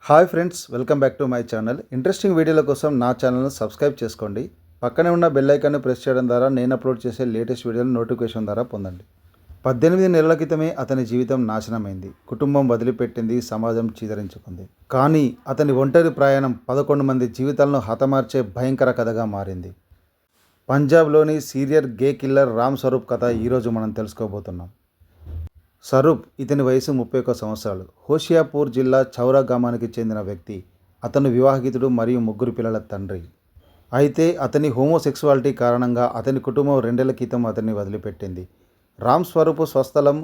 Hi friends, welcome back to my channel. Interesting వీడియోల కోసం నా ఛానల్ను సబ్స్క్రైబ్ చేసుకోండి. పక్కనే ఉన్న బెల్ ఐకాన్ని ప్రెస్ చేయడం ద్వారా నేను అప్లోడ్ చేసే లేటెస్ట్ వీడియోలు నోటిఫికేషన్ ద్వారా పొందండి. 18 నెలల క్రితమే అతని జీవితం నాశనమైంది. కుటుంబం వదిలిపెట్టింది, సమాజం చీదరించుకుంది. కానీ అతని ఒంటరి ప్రయాణం 11 మంది జీవితాలను హతమార్చే భయంకర కథగా మారింది. పంజాబ్లోని సీరియల్ గే కిల్లర్ రామ్ స్వరూప్ కథ ఈరోజు మనం తెలుసుకోబోతున్నాం. స్వరూప్, ఇతని వయసు 31 సంవత్సరాలు. హోషియాపూర్ జిల్లా చౌరా గ్రామానికి చెందిన వ్యక్తి. అతను వివాహితుడు మరియు 3 పిల్లల తండ్రి. అయితే అతని హోమోసెక్సువాలిటీ కారణంగా అతని కుటుంబం 2 ఏళ్ల క్రితం అతన్ని వదిలిపెట్టింది. రామ్ స్వరూప్ స్వస్థలం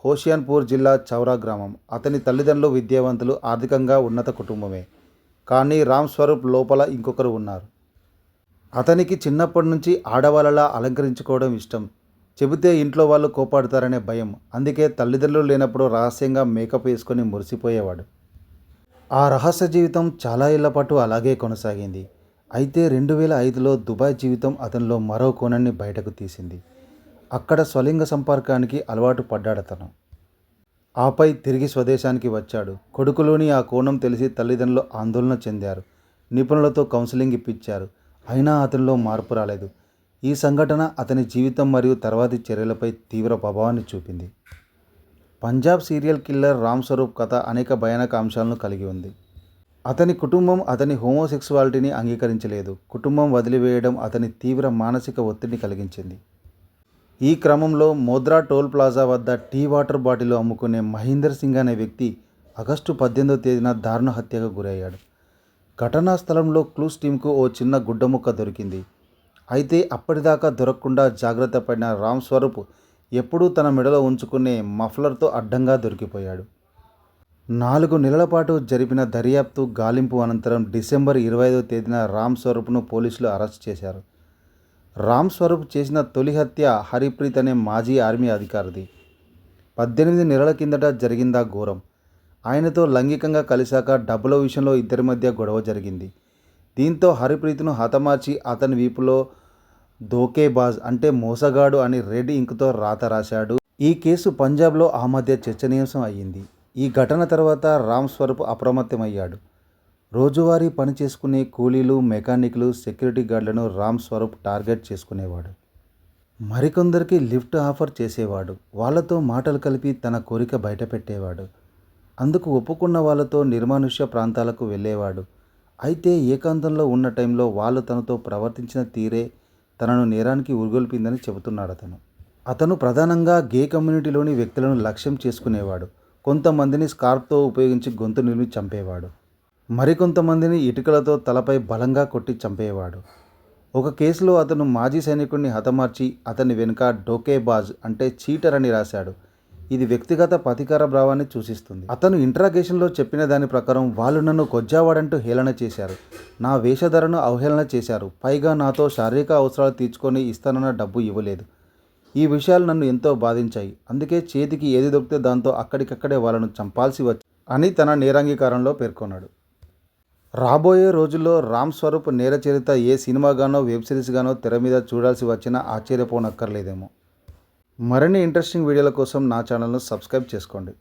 హోషియాపూర్ జిల్లా చౌరా గ్రామం. అతని తల్లిదండ్రులు విద్యావంతులు, ఆర్థికంగా ఉన్నత కుటుంబమే. కానీ రామ్ స్వరూప్ లోపల ఇంకొకరు ఉన్నారు. అతనికి చిన్నప్పటి నుంచి ఆడవాళ్ళలా అలంకరించుకోవడం ఇష్టం. చెబితే ఇంట్లో వాళ్ళు కోపాడతారనే భయం. అందుకే తల్లిదండ్రులు లేనప్పుడు రహస్యంగా మేకప్ వేసుకొని మురిసిపోయేవాడు. ఆ రహస్య జీవితం చాలా ఏళ్ల పాటు అలాగే కొనసాగింది. అయితే 2005లో దుబాయ్ జీవితం అతనిలో మరో కోణాన్ని బయటకు తీసింది. అక్కడ స్వలింగ సంపర్కానికి అలవాటు పడ్డాడతను. ఆపై తిరిగి స్వదేశానికి వచ్చాడు. కొడుకులోని ఆ కోణం తెలిసి తల్లిదండ్రులు ఆందోళన చెందారు. నిపుణులతో కౌన్సిలింగ్ ఇప్పించారు. అయినా అతనిలో మార్పు రాలేదు. ఈ సంఘటన అతని జీవితం మరియు తర్వాతి చర్యలపై తీవ్ర ప్రభావాన్ని చూపింది. పంజాబ్ సీరియల్ కిల్లర్ రామ్ స్వరూప్ కథ అనేక భయానక అంశాలను కలిగి ఉంది. అతని కుటుంబం అతని హోమోసెక్సువాలిటీని అంగీకరించలేదు. కుటుంబం వదిలివేయడం అతని తీవ్ర మానసిక ఒత్తిడిని కలిగించింది. ఈ క్రమంలో మోద్రా టోల్ ప్లాజా వద్ద టీ వాటర్ బాటిల్ అమ్ముకునే మహీందర్ సింగ్ అనే వ్యక్తి ఆగస్టు 18వ తేదీన దారుణ హత్యకు గురయ్యాడు. ఘటనా స్థలంలో క్లూస్ టీంకు ఓ చిన్న గుడ్డ ముక్క దొరికింది. అయితే అప్పటిదాకా దొరకకుండా జాగ్రత్త పడిన రామ్ స్వరూప్ ఎప్పుడూ తన మెడలో ఉంచుకునే మఫ్లర్తో అడ్డంగా దొరికిపోయాడు. 4 నెలల పాటు జరిపిన దర్యాప్తు గాలింపు అనంతరం డిసెంబర్ 25వ తేదీన రామ్ స్వరూప్ను పోలీసులు అరెస్ట్ చేశారు. రామ్ స్వరూప్ చేసిన తొలి హత్య హరిప్రీత్ అనే మాజీ ఆర్మీ అధికారిది. 18 నెలల కిందట జరిగిందా ఘోరం. ఆయనతో లైంగికంగా కలిశాక డబ్బుల విషయంలో ఇద్దరి మధ్య గొడవ జరిగింది. దీంతో హరిప్రీత్ను హతమార్చి అతని వీపులో ధోకేబాజ్ అంటే మోసగాడు అని రెడ్ ఇంక్తో రాత రాశాడు. ఈ కేసు పంజాబ్లో ఆ మధ్య చర్చనీయాంశం అయ్యింది. ఈ ఘటన తర్వాత రామ్ స్వరూప్ అప్రమత్తమయ్యాడు. రోజువారీ పని చేసుకునే కూలీలు, మెకానిక్లు, సెక్యూరిటీ గార్డులను రామ్ స్వరూప్ టార్గెట్ చేసుకునేవాడు. మరికొందరికి లిఫ్ట్ ఆఫర్ చేసేవాడు. వాళ్లతో మాటలు కలిపి తన కోరిక బయటపెట్టేవాడు. అందుకు ఒప్పుకున్న వాళ్ళతో నిర్మానుష్య ప్రాంతాలకు వెళ్ళేవాడు. అయితే ఏకాంతంలో ఉన్న టైంలో వాళ్ళు తనతో ప్రవర్తించిన తీరే తనను నేరానికి ఉరిగొల్పిందని చెబుతున్నాడు అతను ప్రధానంగా గే కమ్యూనిటీలోని వ్యక్తులను లక్ష్యం చేసుకునేవాడు. కొంతమందిని స్కార్ప్తో ఉపయోగించి గొంతు నిలిమి చంపేవాడు. మరికొంతమందిని ఇటుకలతో తలపై బలంగా కొట్టి చంపేవాడు. ఒక కేసులో అతను మాజీ సైనికుడిని హతమార్చి అతని వెనుక డోకేబాజ్ అంటే చీటర్ అని రాశాడు. ఇది వ్యక్తిగత ప్రతీకార భావాన్ని సూచిస్తుంది. అతను ఇంట్రాగేషన్లో చెప్పిన దాని ప్రకారం వాళ్ళు నన్ను కొజ్జావాడంటూ హేళన చేశారు. నా వేషధరను అవహేళన చేశారు. పైగా నాతో శారీరక అవసరాలు తీర్చుకొని ఇస్తానన్న డబ్బు ఇవ్వలేదు. ఈ విషయాలు నన్ను ఎంతో బాధించాయి. అందుకే చేతికి ఏది దొరికితే దాంతో అక్కడికక్కడే వాళ్ళను చంపాల్సి వచ్చి అని తన నేరాంగీకారంలో పేర్కొన్నాడు. రాబోయే రోజుల్లో రామ్ స్వరూప్ నేర చరిత్ర ఏ సినిమాగానో, వెబ్ సిరీస్గానో తెర మీద చూడాల్సి వచ్చినా ఆశ్చర్యపోనక్కర్లేదేమో. మరిన్ని ఇంట్రెస్టింగ్ వీడియోల కోసం నా ఛానల్ను సబ్స్క్రైబ్ చేసుకోండి.